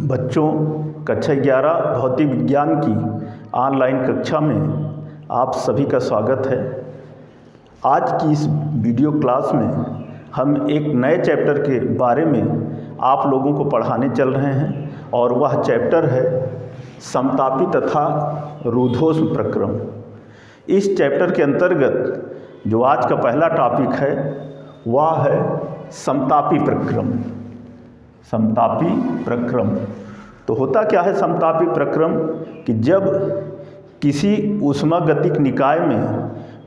बच्चों, कक्षा 11 भौतिक विज्ञान की ऑनलाइन कक्षा में आप सभी का स्वागत है। आज की इस वीडियो क्लास में हम एक नए चैप्टर के बारे में आप लोगों को पढ़ाने चल रहे हैं और वह चैप्टर है समतापी तथा रूढ़ोष्म प्रक्रम। इस चैप्टर के अंतर्गत जो आज का पहला टॉपिक है वह है समतापी प्रक्रम। समतापी प्रक्रम तो होता क्या है समतापी प्रक्रम कि जब किसी ऊष्मागतिक निकाय में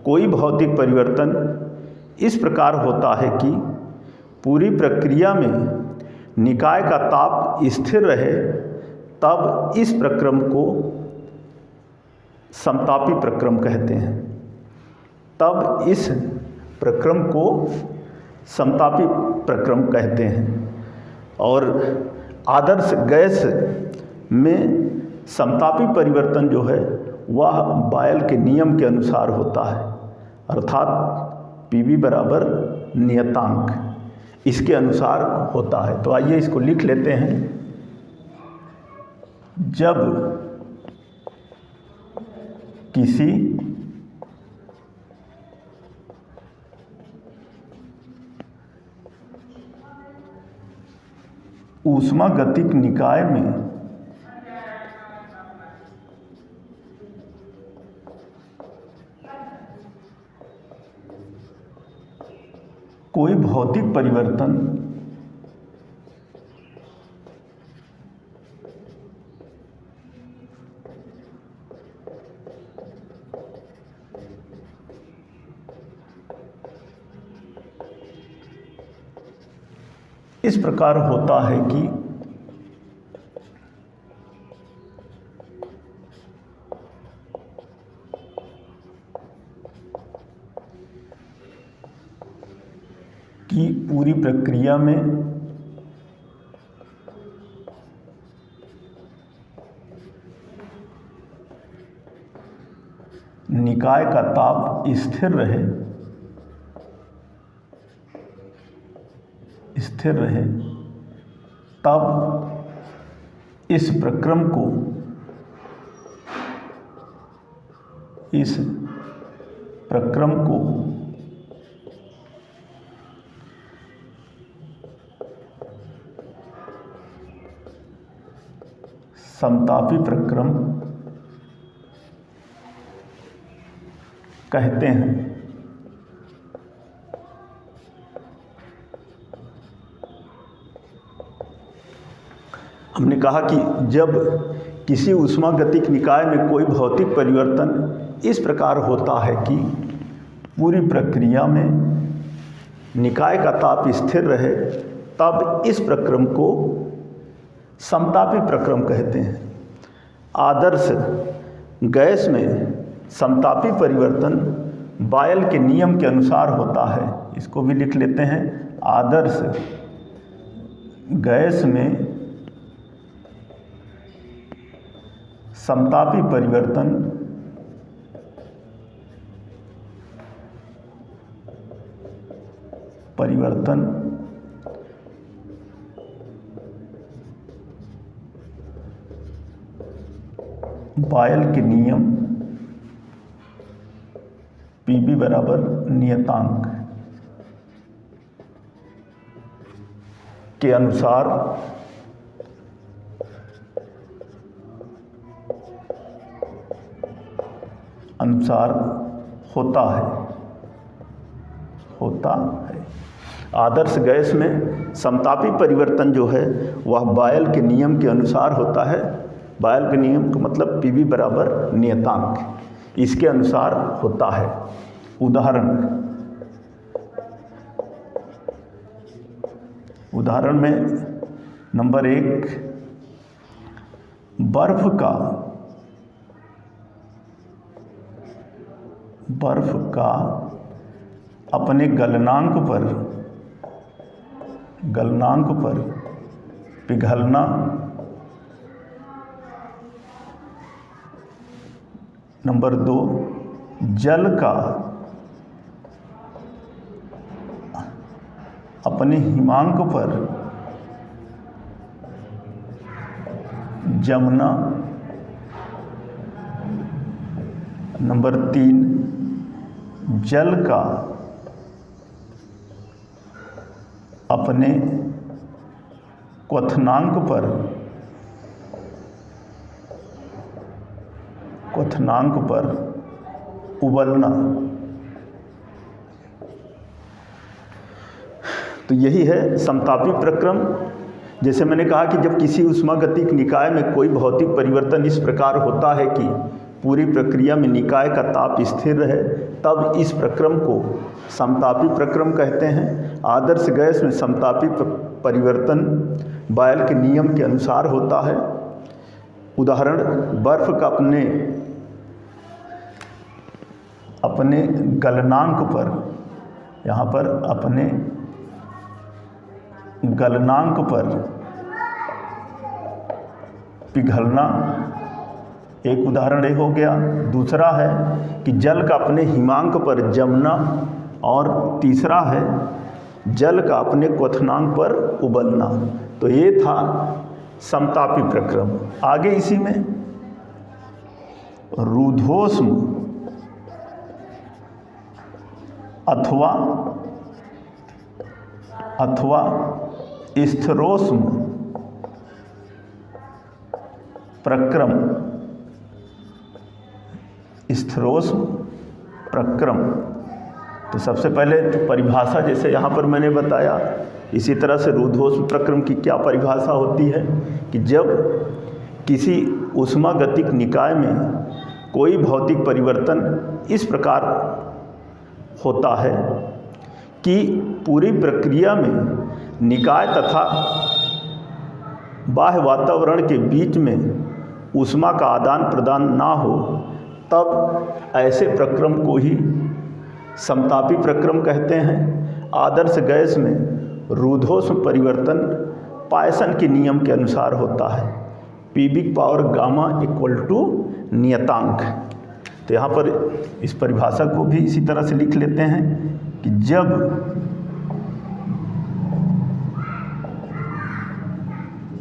कोई भौतिक परिवर्तन इस प्रकार होता है कि पूरी प्रक्रिया में निकाय का ताप स्थिर रहे, तब इस प्रक्रम को समतापी प्रक्रम कहते हैं। तब इस प्रक्रम को समतापी प्रक्रम कहते हैं। और आदर्श गैस में समतापी परिवर्तन जो है वह बायल के नियम के अनुसार होता है, अर्थात पीवी बराबर नियतांक इसके अनुसार होता है। तो आइए इसको लिख लेते हैं। जब किसी ऊष्मागतिक निकाय में कोई भौतिक परिवर्तन इस प्रकार होता है कि पूरी प्रक्रिया में निकाय का ताप स्थिर रहे, तब इस प्रक्रम को समतापी प्रक्रम कहते हैं। हमने कहा कि जब किसी ऊष्मागतिक निकाय में कोई भौतिक परिवर्तन इस प्रकार होता है कि पूरी प्रक्रिया में निकाय का ताप स्थिर रहे, तब इस प्रक्रम को समतापी प्रक्रम कहते हैं। आदर्श गैस में समतापी परिवर्तन बायल के नियम के अनुसार होता है। इसको भी लिख लेते हैं। आदर्श गैस में समतापी परिवर्तन बायल के नियम पीवी बराबर नियतांक के अनुसार होता है। आदर्श गैस में समतापी परिवर्तन जो है वह बायल के नियम के अनुसार होता है। बायल के नियम का मतलब पीवी बराबर नियतांक, इसके अनुसार होता है। उदाहरण में नंबर 1, बर्फ का अपने गलनांक पर पिघलना नंबर 2, जल का अपने हिमांक पर जमना। नंबर 3, जल का अपने क्वथनांक पर उबलना। तो यही है समतापी प्रक्रम। जैसे मैंने कहा कि जब किसी ऊष्मागतिक निकाय में कोई भौतिक परिवर्तन इस प्रकार होता है कि पूरी प्रक्रिया में निकाय का ताप स्थिर रहे, तब इस प्रक्रम को समतापी प्रक्रम कहते हैं। आदर्श गैस में समतापी परिवर्तन बॉयल के नियम के अनुसार होता है। उदाहरण, बर्फ का अपने गलनांक पर, यहाँ पर अपने गलनांक पर पिघलना एक उदाहरण हो गया। दूसरा है कि जल का अपने हिमांक पर जमना, और तीसरा है जल का अपने क्वथनांक पर उबलना। तो ये था समतापी प्रक्रम। आगे इसी में रुद्धोष्म अथवा स्थिरोष्म प्रक्रम। स्थिरोष्म प्रक्रम, तो सबसे पहले तो परिभाषा जैसे यहाँ पर मैंने बताया, इसी तरह से रुद्धोष्म प्रक्रम की क्या परिभाषा होती है कि जब किसी ऊष्मागतिक निकाय में कोई भौतिक परिवर्तन इस प्रकार होता है कि पूरी प्रक्रिया में निकाय तथा बाह्य वातावरण के बीच में ऊष्मा का आदान प्रदान ना हो, तब ऐसे प्रक्रम को ही समतापी प्रक्रम कहते हैं। आदर्श गैस में रुद्धोष्म परिवर्तन पायसन के नियम के अनुसार होता है। पीबिक पावर गामा इक्वल टू नियतांक। तो यहाँ पर इस परिभाषा को भी इसी तरह से लिख लेते हैं कि जब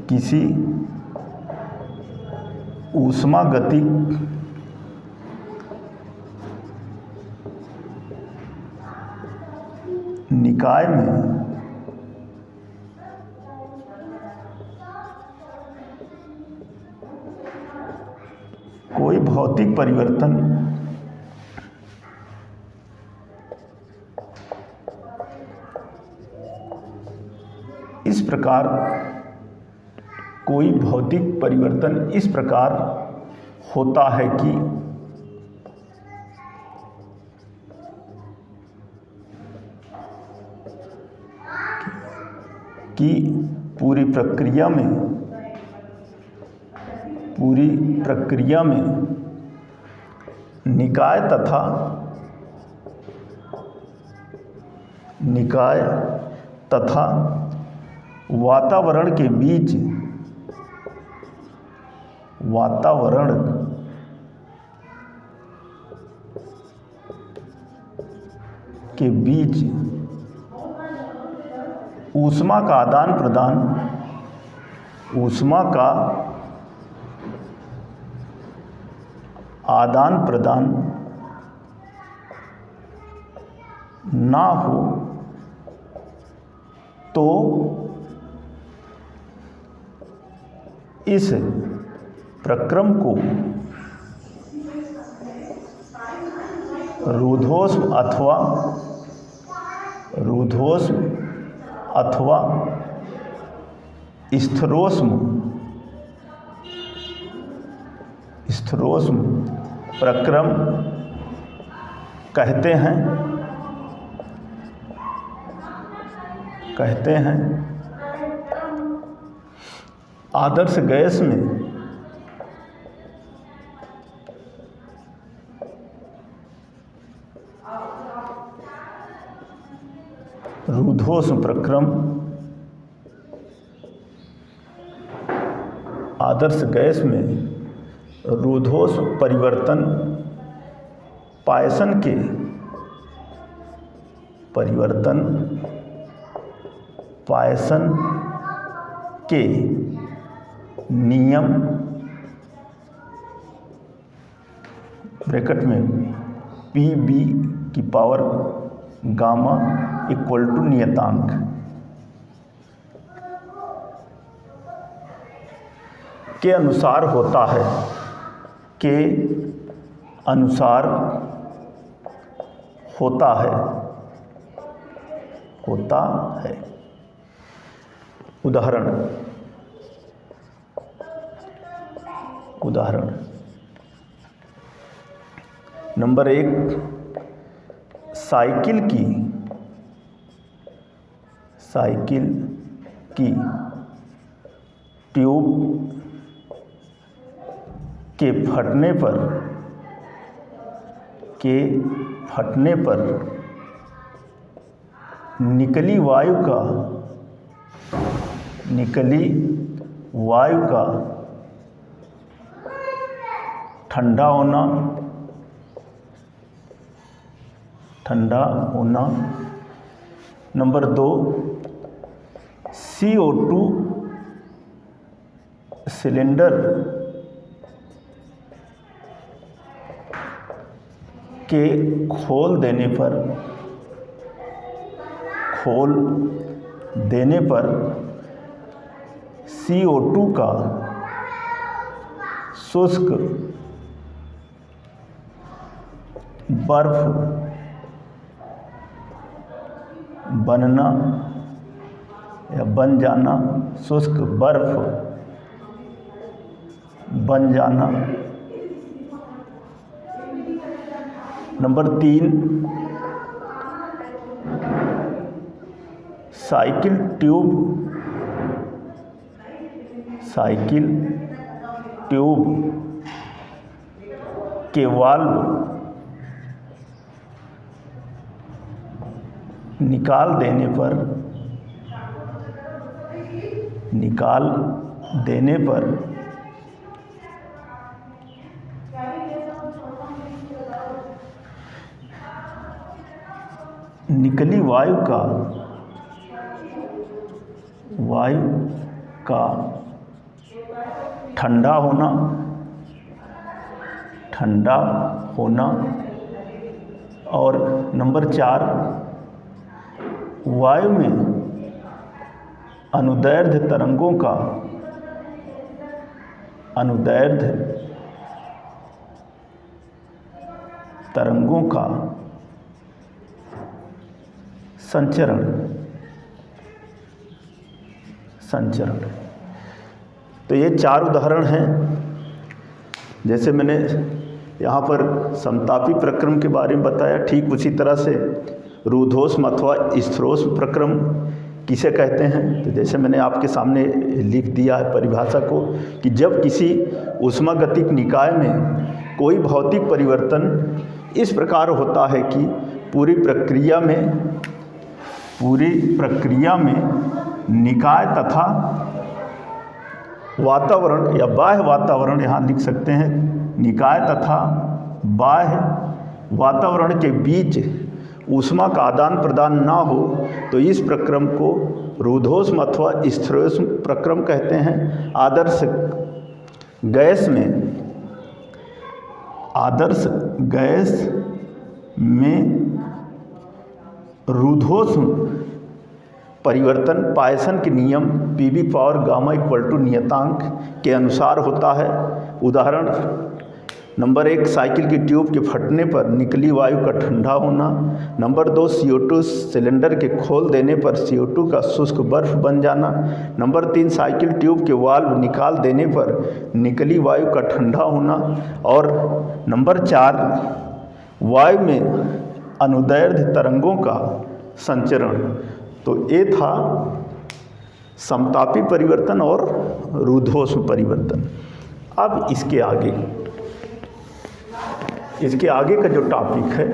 किसी ऊष्मागतिक निकाय में कोई भौतिक परिवर्तन इस प्रकार होता है कि पूरी प्रक्रिया में निकाय तथा वातावरण के बीच ऊष्मा का आदान प्रदान ना हो, तो इस प्रक्रम को रुद्धोष्म अथवा स्थिरोष्म प्रक्रम कहते हैं। आदर्श गैस में रुद्धोष्म प्रक्रम आदर्श गैस में रुद्धोष्म परिवर्तन पायसन के नियम ब्रैकेट में PB की पावर गामा इक्वल टू नियतांक के अनुसार होता है, के अनुसार होता है, उदाहरण नंबर 1, साइकिल की ट्यूब के फटने पर निकली वायु का ठंडा होना। नंबर 2, CO2 सिलेंडर के खोल देने पर CO2 का शुष्क बर्फ बनना या बन जाना, शुष्क बर्फ बन जाना। नंबर 3, साइकिल ट्यूब के वाल्व निकाल देने पर निकली वायु का ठंडा होना। और नंबर 4, वायु में अनुदैर्ध्य तरंगों का संचरण। तो ये 4 उदाहरण हैं। जैसे मैंने यहाँ पर समतापी प्रक्रम के बारे में बताया, ठीक उसी तरह से रूद्धोष्म अथवा स्थिरोष्म प्रक्रम किसे कहते हैं। तो जैसे मैंने आपके सामने लिख दिया है परिभाषा को, कि जब किसी ऊष्मागतिक निकाय में कोई भौतिक परिवर्तन इस प्रकार होता है कि पूरी प्रक्रिया में निकाय तथा वातावरण या बाह्य वातावरण, यहाँ लिख सकते हैं, निकाय तथा बाह्य वातावरण के बीच ऊष्मा का आदान प्रदान ना हो, तो इस प्रक्रम को रूद्धोष्म अथवा स्थिरोष्म प्रक्रम कहते हैं। आदर्श गैस में रूद्धोष्म परिवर्तन पायसन के नियम PB power gamma equal to नियतांक के अनुसार होता है। उदाहरण नंबर 1, साइकिल की ट्यूब के फटने पर निकली वायु का ठंडा होना। नंबर 2, CO2 सिलेंडर के खोल देने पर CO2 का शुष्क बर्फ बन जाना। नंबर 3, साइकिल ट्यूब के वाल्व निकाल देने पर निकली वायु का ठंडा होना। और नंबर 4, वायु में अनुदैर्ध्य तरंगों का संचरण। तो ये था समतापी परिवर्तन और रूद्धोष्म परिवर्तन। अब इसके आगे का जो टॉपिक है,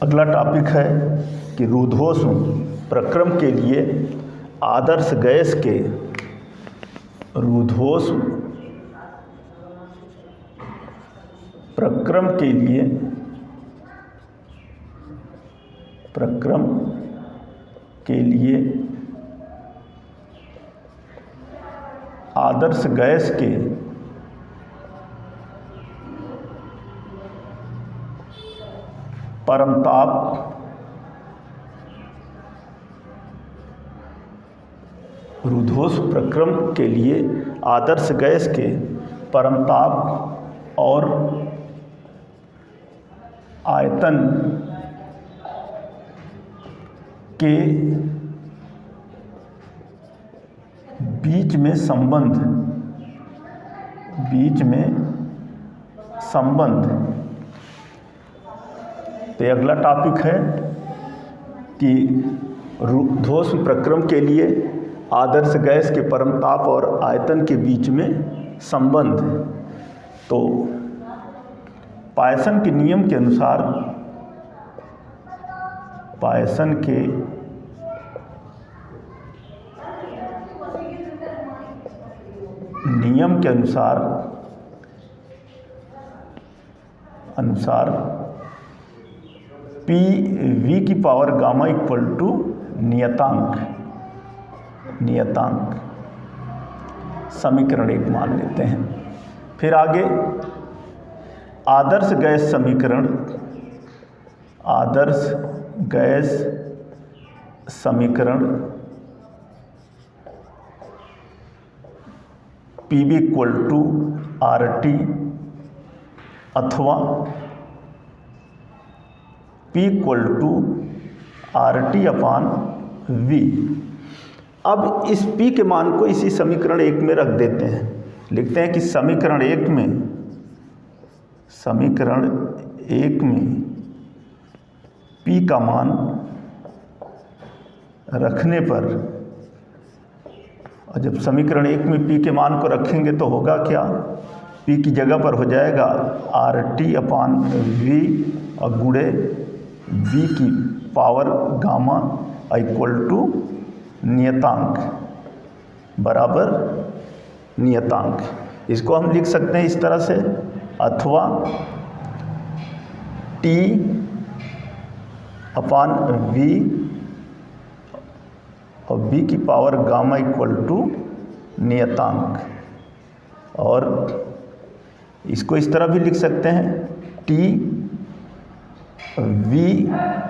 अगला टॉपिक है कि रूद्धोष्म प्रक्रम के लिए आदर्श गैस के रूद्धोष्म प्रक्रम के लिए आदर्श गैस के परमताप रुद्धोष्म प्रक्रम के लिए आदर्श गैस के परमताप और आयतन के बीच में संबंध। तो अगला टॉपिक है कि रुद्धोष्म प्रक्रम के लिए आदर्श गैस के परमताप और आयतन के बीच में संबंध। तो पायसन के नियम के अनुसार पी वी की पावर गामा इक्वल टू नियतांक समीकरण 1 मान लेते हैं। फिर आगे आदर्श गैस समीकरण PV इक्वल टू RT अथवा P equal to RT upon V। अब इस P के मान को इसी समीकरण 1 में रख देते हैं। लिखते हैं कि समीकरण 1 में P का मान रखने पर, और जब समीकरण 1 में P के मान को रखेंगे तो होगा क्या, P की जगह पर हो जाएगा RT अपान V और गुणे V की पावर गामा इक्वल टू नियतांक बराबर नियतांक। इसको हम लिख सकते हैं इस तरह से, अथवा T अपान V और V की पावर गामा इक्वल टू नियतांक। और इसको इस तरह भी लिख सकते हैं, T V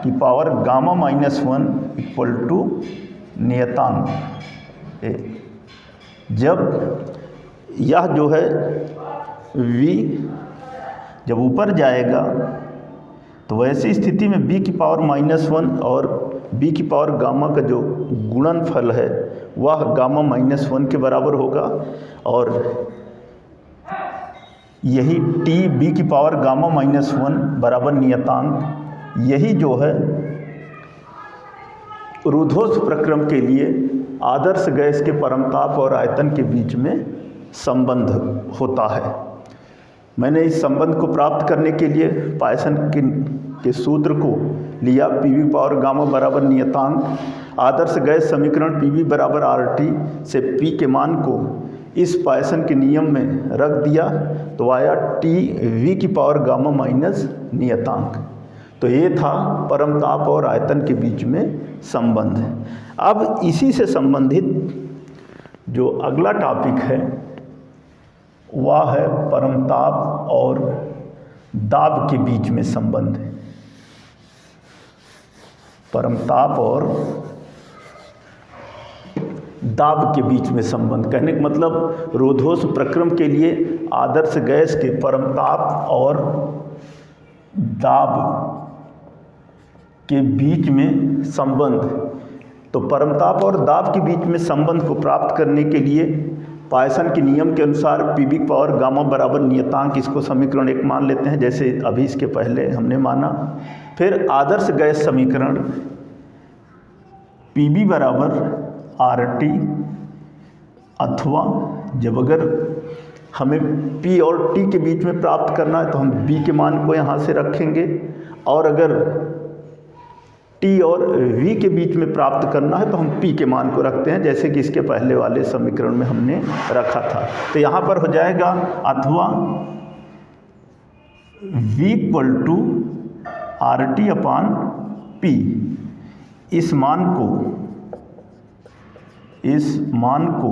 की पावर गामा -1 इक्वल टू नियतांक। जब यह जो है V जब ऊपर जाएगा तो वैसी स्थिति में B की पावर -1 और B की पावर गामा का जो गुणनफल है वह गामा -1 के बराबर होगा। और यही T B की पावर गामा -1 बराबर नियतांक, यही जो है रुद्धोष्म प्रक्रम के लिए आदर्श गैस के परमताप और आयतन के बीच में संबंध होता है। मैंने इस संबंध को प्राप्त करने के लिए पायसन के सूत्र को लिया, PV पावर गामा बराबर नियतांक, आदर्श गैस समीकरण PV बराबर RT से P के मान को इस पायसन के नियम में रख दिया तो आया T V की पावर गामा माइनस नियतांक। तो ये था परमताप और आयतन के बीच में संबंध। अब इसी से संबंधित जो अगला टॉपिक है वह है परमताप और दाब के बीच में संबंध। परमताप और दाब के बीच में संबंध कहने का मतलब रुद्धोष्म प्रक्रम के लिए आदर्श गैस के परमताप और दाब के बीच में संबंध। तो परमताप और दाब के बीच में संबंध को प्राप्त करने के लिए पायसन के नियम के अनुसार PV पावर गामा बराबर नियतांक, इसको समीकरण 1 मान लेते हैं जैसे अभी इसके पहले हमने माना। फिर आदर्श गैस समीकरण PV बराबर RT, अथवा जब अगर हमें P और T के बीच में प्राप्त करना है तो हम B के मान को यहाँ से रखेंगे, और अगर T और V के बीच में प्राप्त करना है तो हम P के मान को रखते हैं जैसे कि इसके पहले वाले समीकरण में हमने रखा था। तो यहाँ पर हो जाएगा अथवा V equal to RT upon P। इस मान को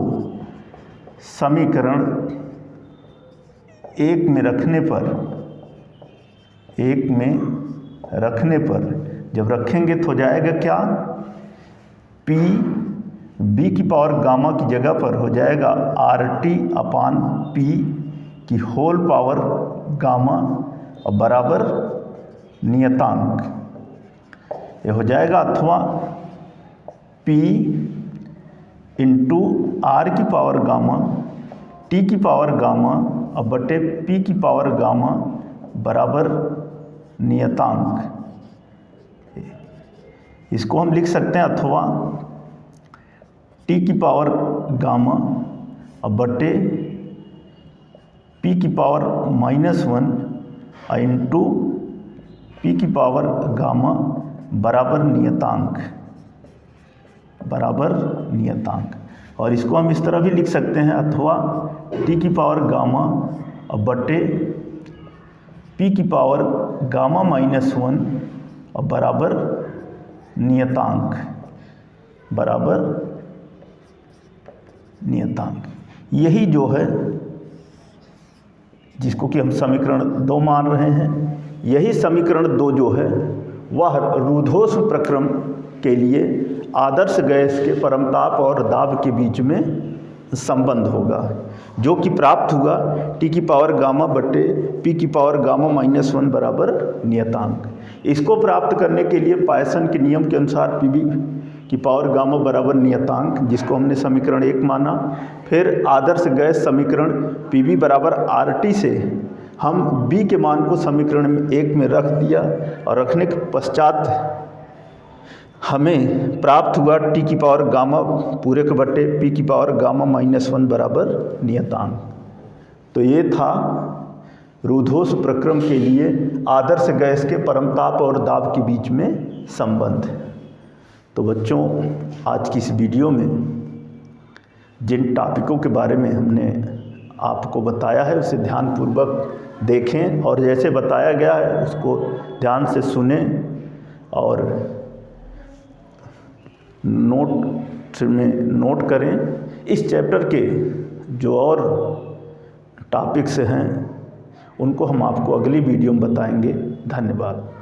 समीकरण एक में रखने पर जब रखेंगे तो हो जाएगा क्या, P B की पावर गामा की जगह पर हो जाएगा RT अपान P की होल पावर गामा और बराबर नियतांक, ये हो जाएगा, अथवा P इंटू R की पावर गामा T की पावर गामा और बटे P की पावर गामा बराबर नियतांक। इसको हम लिख सकते हैं अथवा T की पावर गामा और बटे P की पावर -1 इंटू P की पावर गामा बराबर नियतांक। और इसको हम इस तरह भी लिख सकते हैं, अथवा T की पावर गामा और बटे P की पावर गामा -1 और बराबर नियतांक। यही जो है जिसको कि हम समीकरण 2 मान रहे हैं, यही समीकरण 2 जो है वह रूधोष्म प्रक्रम के लिए आदर्श गैस के परमताप और दाब के बीच में संबंध होगा, जो कि प्राप्त हुआ T की पावर गामा बटे P की पावर गामा -1 बराबर नियतांक। इसको प्राप्त करने के लिए पायसन के नियम के अनुसार PB की पावर गामा बराबर नियतांक, जिसको हमने समीकरण 1 माना, फिर आदर्श गैस समीकरण PB बराबर RT से हम B के मान को समीकरण 1 में रख दिया और रखने के पश्चात हमें प्राप्त हुआ T की पावर गामा पूरे के बटे P की पावर गामा -1 बराबर नियतांक। तो ये था रूधोष्म प्रक्रम के लिए आदर्श गैस के परमताप और दाब के बीच में संबंध। तो बच्चों, आज की इस वीडियो में जिन टॉपिकों के बारे में हमने आपको बताया है उसे ध्यानपूर्वक देखें और जैसे बताया गया है उसको ध्यान से सुने और नोट करें। इस चैप्टर के जो और टॉपिक्स हैं उनको हम आपको अगली वीडियो में बताएंगे। धन्यवाद।